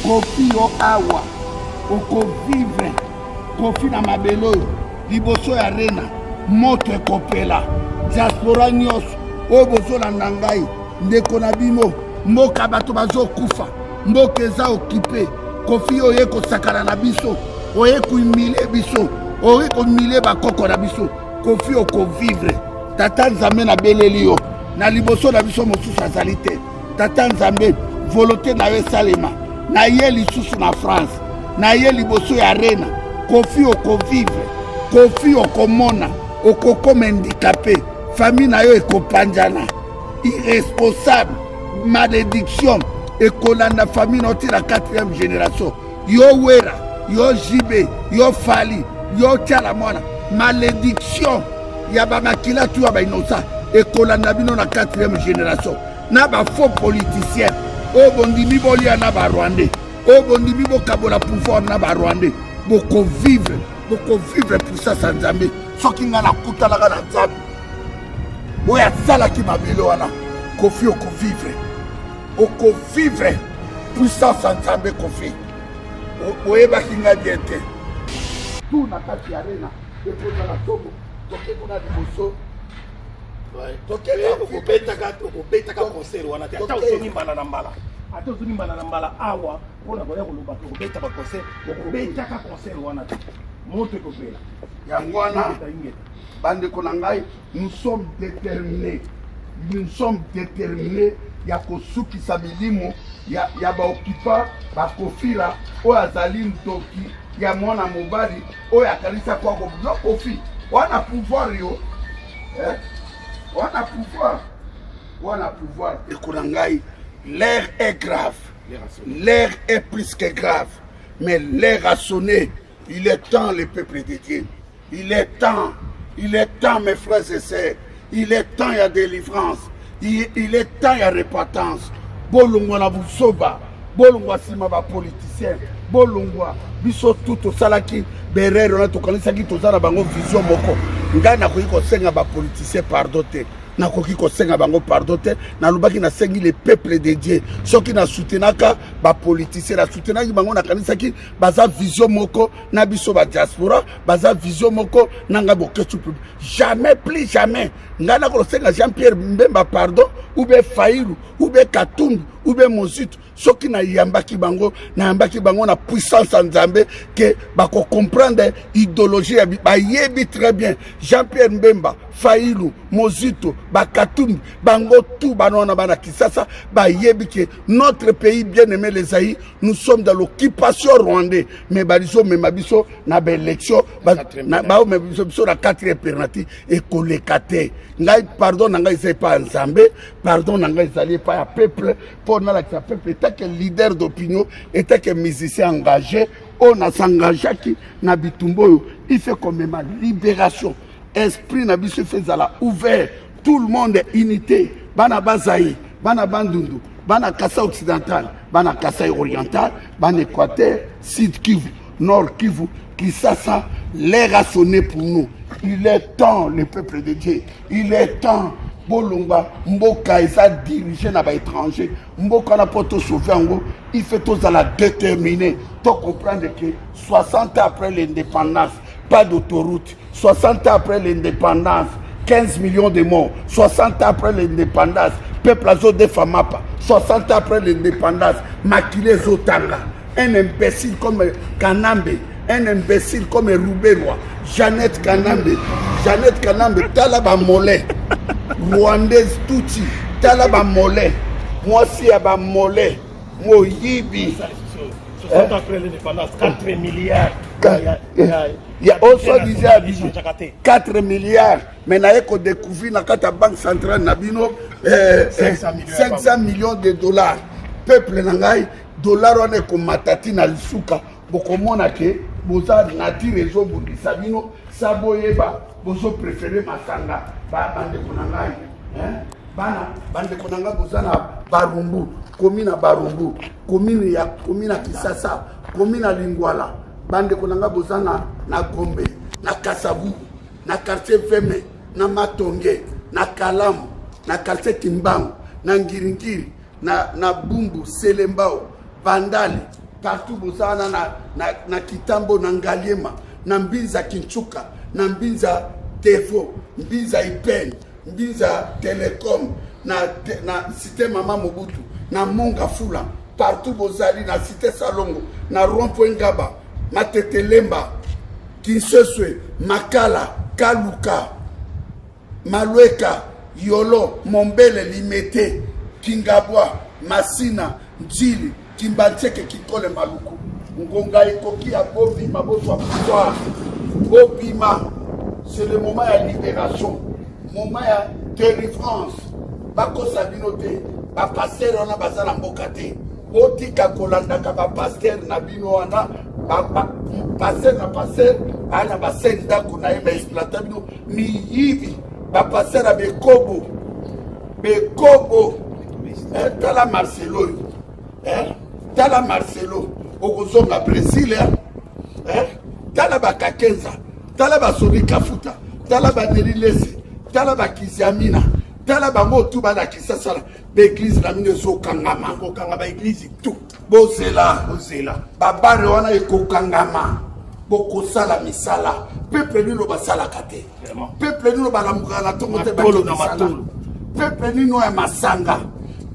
Kofi yo awa oko vivre Kofi na mabelo liboso ya arena moto ekopela diaspora nyonso oyo bozolanda ngai ndeko na bino mboka bato bazokufa mboka eza okipe Kofi oye kosakana na biso oye kuimile biso oye komile bakoko na biso Kofi okovivre tata nzambe na beleli yo na liboso na biso mosusu azali te tata nzambe volonté na yo esalema na ye lisusu na France na ye liboso ya arena Kofi okovivre Kofi okomona okokoma handicapé famille na yo ekopanjana irresponsable malédiction ekolanda famille noti la 4e génération yo wera yo jibe yo fali yo tiala mwana malédiction ya bamakila tu ya bainosa ekolanda bino na 4e génération na bafaux politicien oyo bondimi bolia na barwandais oyo bondimi bokabola pouvoir na barwandais bokovivre puissance ya nzambe soki nga nakutanaka na nzambe oyo asalaki mabele wana Kofi okovivre puissance ya nzambe Kofi oyebaki nga bien te tu na kati ya arena ekozala somo tokekona liboso okobetaka concert wana te ata ozomimbana na mbala ata ozomimbana na mbala awa mpona koya koloba okobeta baconcert okobetaka concert wana te moto ekopela yango wana bandeko na ngai nous sommes déterminés ya kosukisa milimo ya baokipa bakofila oyo azali ntoki ya mwana mobali oyo akanisa kwako yo Kofi wana pouvoir yo wana pouvoir ekona ngai l'air est grave l'air est plus que grave mais l'air a sonné il est temps le peuple de Dieu il est temps mes frères et sœurs il est temps il y a délivrance il est temps il y a repentance bolongwa na busoba bolongwa sima ba politicien bolongwa biso tout osalaki berero na tokanisaki tozala bango vision moko ngai nakoki kosenga ba politicien pardon te nakoki kosenga bango pardon te nalobaki nasengi le peuple de Dieu soki na soutenaka ba politicien na soutenaki bango nakanisaki baza vision moko na biso ba diaspora baza vision moko nanga bokesu jamais plus jamais ngai nakosenga Jean-Pierre Mbemba pardon ou be Failu ou be Katumbi ou be Mozito soki na yambaki bango na puissance en Nzambe que bako comprendre idéologie ba yebi très bien Jean-Pierre Mbemba Failu Mozito Bakatumbi bango tout banona bana Kisasa ba yebi que notre pays bien aimé les Aïe nous sommes dans l'occupation rwandais mais baliso même biso na ba élection ba même biso na 4e penalty et kolekate ngai pardon ngai c'est pas Nzambe pardon ngai zali pas ya peuple pour na la peuple était que leader d'opinion était que musicien engagé on a s'engagé qui na bitumbo il fait comme ma libération esprit na biso faisala ouvert tout le monde est unité bana bazaï bana bandundu bana Kassa occidental bana Kassa oriental bana Équateur Sud Kivu Nord Kivu Kisasa l'air a sonné pour nous il est temps le peuple de Dieu il est temps bolongwa mboka eza dirigé na ba étranger mboka na poto sauver ngo il fait tous à la déterminer to comprendre que 60 ans après l'indépendance pas d'autoroute 60 ans après l'indépendance 15 millions de morts 60 ans après l'indépendance peuple azo de famapa 60 ans après l'indépendance maquillé zotanga un imbécile comme Kanambe un imbécile comme Rouberwa Jeannette Kanambe tala ba mollet rwandaise touti tala ba mollet moi si ya ba mollet moyibi 60 après l'indépendance 4 milliards il y a aussi disait 4 milliards mais na eko découvrir na kata banque centrale na bino 500 millions de dollars peuple na ngai dollar on est comme matati na lisuka bokomona ke boza nature ezobundisa bino saboyeba bozo préféré masanga ba bande konangai bande konanga bozana barumbu komina barumbu komina Kisasa komina Lingwala bande konanga bozana na Gombe na Kasavu na quartier Veme na Matonge na Kalamu na quartier Kimbangu na Ngiringiri na Bumbu Selembao Bandali partout bozana na Kitambo na Ngaliema na Mbinza Kinchuka na Mbinza Tevo Mbinza Ipen Mbinza Telecom na cité Mama Mobutu na Monga Fula partout bozali na cité Salongo na Rond-Point Ngaba Matetelemba Kinseswe Makala Kaluka Malweka Yolo Mombele Limete Kingabwa Masina Njili Kimbancheke Kikole Maluku Ngonga Ikoki à Bobima Boswa Pouvoir Bobima c'est le moment de libération moment de délivrance Bako Sabinote ba pasteur on a bazala mbokate Otika Kolanda ka ba pasteur na bino wana ba pasteur na pasteur ana ba senda kuna ema exploiter bino mi yibi ba pasteur a Bekobo tala Marcelo tala Marcelo okozonga Brésil tala ba Kakenza tala ba Sonika Futa tala ba Nerilese tala ba Kiziamina tala ba motu ba na Kisasala l'église la mine zo kangama ko kangaba église tout bozela babare wana ekokangama boko sala misala peuple nino basala kate peuple nino balamuka na tongo te ba matolo peuple nino ya masanga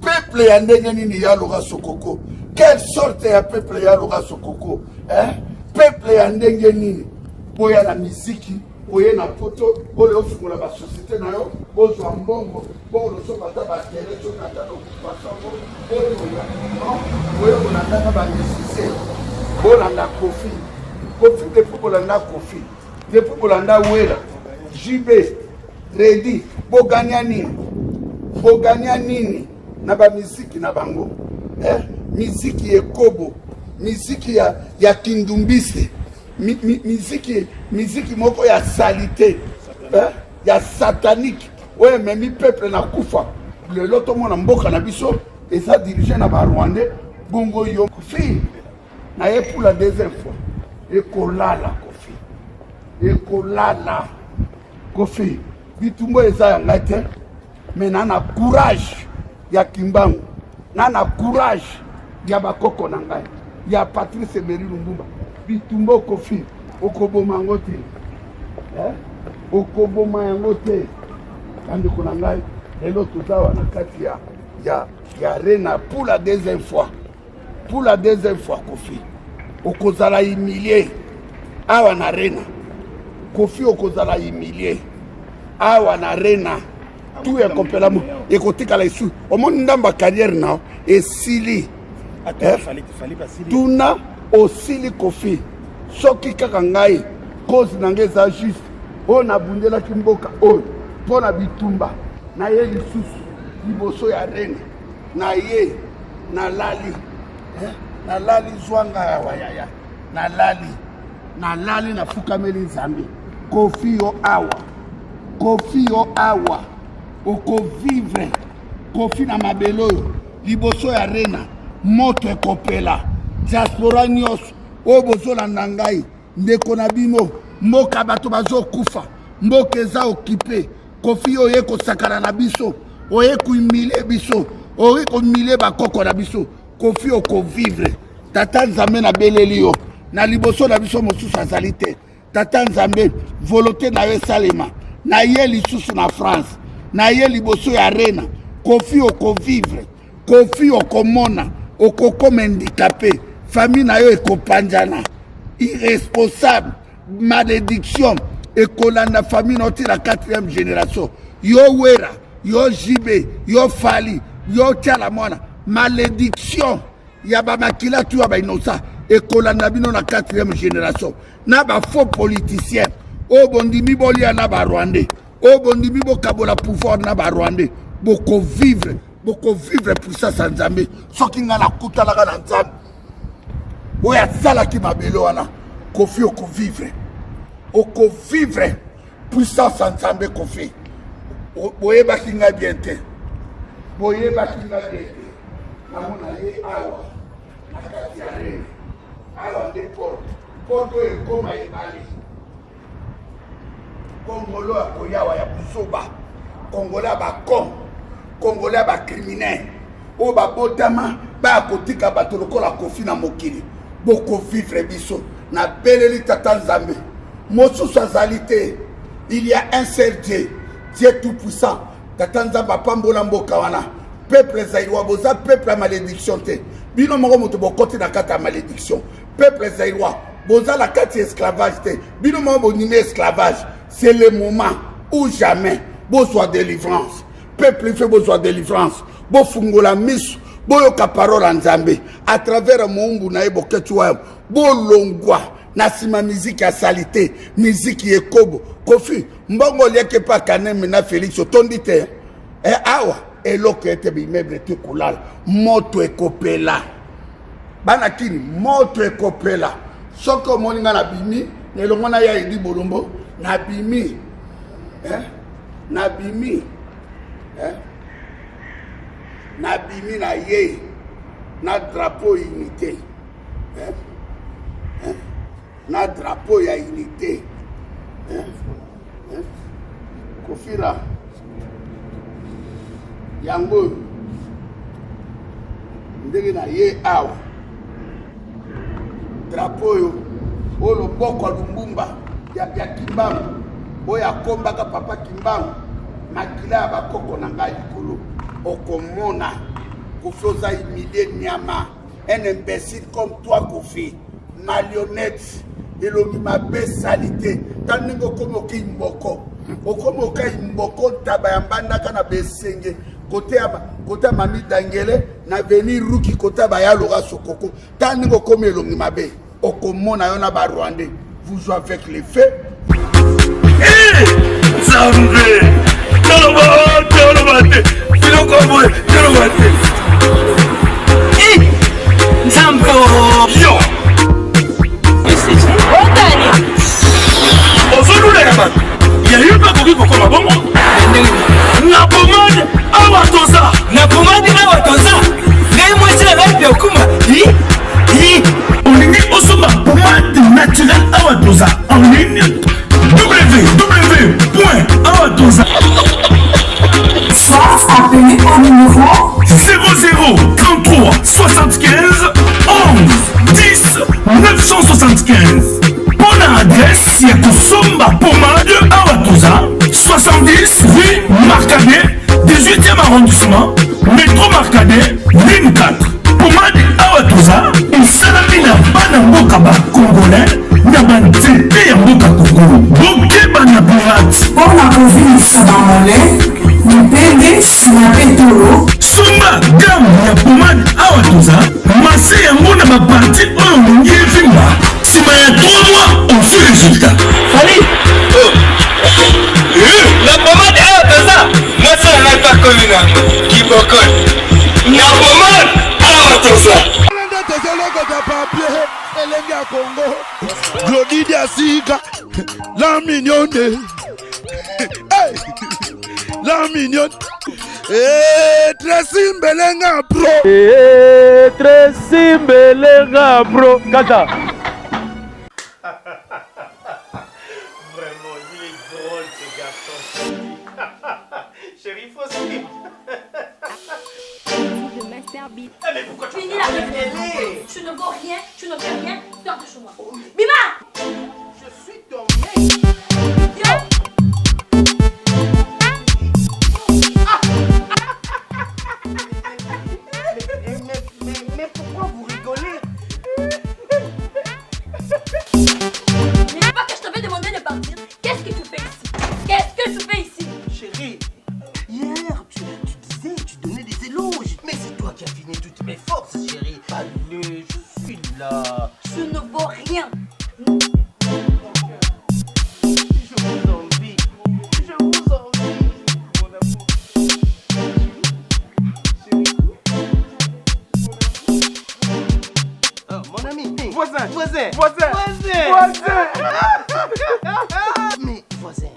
peuple ya ndenge nini ya loga sokoko quelle sorte ya peuple ya loga sokoko peuple ya ndenge nini boya la musique boya na poto ole ofungola ba société na yo bozwa mbongo bolo so bata ba tele so kata no pasongo boya na ndaka ba misise bola na kofi de pokolanda kofi de pokolanda wela JB ready bogania nini na ba miziki na bango miziki ekobo miziki ya kindumbise miziki moko ya salité ya satanique oye memi peuple na kufa lelo tomona mboka na biso eza dirigé na ba Rwandais bongo yo kofi na ye pour la deuxième fois ekolala kofi bitumbo eza ya ngai te mais nana courage ya Kimbangu nana courage ya bakoko na ngai ya Patrice Emery Lumumba bitumbo kofi okoboma yango te okoboma yango te bandeko na ngai lelo tozawa na kati ya Rena pour la deuxième fois kofi okozala humilié awa na Rena kofi okozala humilié awa na Rena tout ya kopela mo ekotikala isu omoni ndamba carrière na esili tuna osili kofi soki kaka ngai cause na ngai eza juste oyo nabundelaki mboka oyo mpo na bitumba na ye lisusu liboso ya Rena na ye nalali zwanga yawa yaya nalali nafukameli Nzambe kofi yo awa okovivre kofi na mabele oyo liboso ya Rena moto ekopela diaspora nyonso oyo bozolanda ngai ndeko na bino mboka bato bazokufa mboka eza okipe kofi oyo ekosakana na biso oyo kuimilie biso oyo komilie bakoko na biso kofi okovivre tata Nzambe na beleli yo na liboso na biso mosusu azali te tata Nzambe volonté na yo esalema na ye lisusu na France na ye liboso ya Rena kofi okovivre kofi okomona okokoma handicapé famille na yo ekopanjana irresponsable malédiction ekolanda famille noti la 4e génération yo wera yo jibe yo fali yo tiala mwana malédiction ya bamakila tu ya bainosa ekolanda bino na 4e génération na ba faux politicien o bondimi bolia na ba Rwandais o bondimi bokabola pouvoir na ba Rwandais boko vivre puissance ya Nzambe soki nga na kutalaka na Nzambe oyo asalaki mabele wana kofi okovivre puissance ya Nzambe kofi boyebaki nga bien te namona ye awa na kati ya Rena awa nde poto ekoma ebale kongolo ya koyawa ya buzoba kongolo ya bakon kongolo ya bacriminel oyo babotama bakotika bato lokola kofi na mokili boko vivre biso na beleli tata nzambe mosusu azali te. Il y a un seul Dieu, Dieu tout puissant. Tata nzambe apambola mboka wana peuple zaïrois boza peuple à malédiction te bino moko moto bokoti na kati ya malédiction. Peuple zaïrois boza la kati esclavage te bino moko bonime esclavage. C'est le moment ou jamais besoin de délivrance. Peuple fait besoin de délivrance. Bo fungola misu boyoka parole en Nzambe à travers moumbu na eboketuwa bo longwa na sima musique ya salité musique yekobo kofi mbongo lieke pa kaneme na Félix otondite awa eloko ete bimeble te kulala moto ekopela bana kini moto ekopela soko moninga na bimi nelongo na ya edi bolombo na bimi na bimi na bimi na ye na drapeau unité na drapeau ya unité kofira yango ndenge na ye awa drapeau yo o loboko lumbumba ya Kimbangu oyo akombaka papa Kimbangu makila ya bakoko na ngai likolo okomona Kofi oza humilié nyama un imbécile comme toi Kofi marionnette elongi mabe salité taningo komo ki mboko okomo ka mboko taba ya mbandaka na besenge côté mami dangele na venir ruki côté ba ya loga sokoko taningo komo elongi mabe okomona yo na ba Rwandais vous jouez avec les faits. Zambe Tolobate Tilokoboy Tolobate Zambo Yo Ozolula ya batu ya yupa koki kokoma bongo na pomade awatoza ngai mwesi na ngai pia okuma olingi osomba pomade naturel awatoza en ligne www.awatoza. Soit appelé au numéro 00 33 75 11 10 975. Pour l'adresse, il y a Kosomba Pomade Awatoza, 70 rue Marcadet, 18e arrondissement, métro Marcadet, ligne 4. Pomade Awatoza, il salamina Banamboka Congolais, Nabanzete Yamboka Congo, Boke Banaburat. pour la province Sabamolais, Mupende Sinapetolo, Sumba gamme ya pomade Awatoza, massé yango na baparti oyo mongi evimba. Sima ya 3 mois, on fait résultat. Salut. La pommade Awatoza, moi ça n'a pas connu qui bocole. La pommade Awatoza. Glodidi Asika, la mignonne, la mignonne, Tracy Mbelenga bro, Tracy Mbelenga bro, kata. Vraiment, il est drôle ce garçon. Chérie, faut suivre. Mais pourquoi tu Finis la réflexion. Tu ne vaux rien, tu ne fais rien, sors de chez moi. Bima! Je suis ton mec. Mais pourquoi vous rigolez? N'est-ce pas que je t'avais demandé de partir? Qu'est-ce que tu fais ici? Qu'est-ce que tu fais ici? Chérie, hier tu disais, tu donnais des éloges. Mais c'est toi qui as fini toutes mes forces, chérie. Allez, je suis là. Tu ne vaux rien. Je vous envie. Je vous envie. Mon amour. Chérie. Oh, mon ami. Voisin. Mais voisin,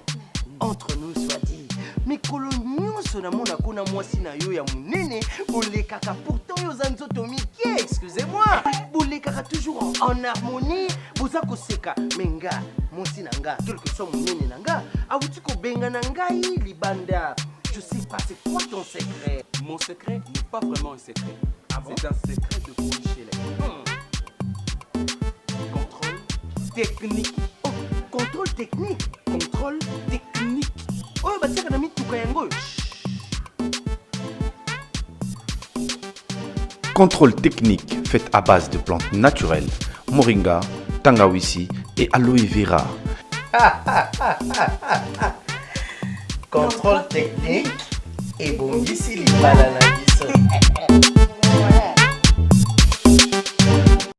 entre nous soit dit, mais coloniaux sonamona kona mwasi na yo ya munene, bolekaka pourtant yo za nzoto mike, excusez-moi. Bolekaka toujours en harmonie, boza koseka menga, mwasi na nga, quel que soit munene na nga, awuti ko benga na ngai libanda. Je sais pas, c'est quoi ton secret? Mon secret n'est pas vraiment un secret. C'est un secret de Polichelek. technique. Oh, contrôle technique. Contrôle technique. Oh, bah tiens, on a mis tout kayango. Contrôle technique fait à base de plantes naturelles, moringa, tangawizi et aloe vera. Contrôle technique et bon ici les bananes.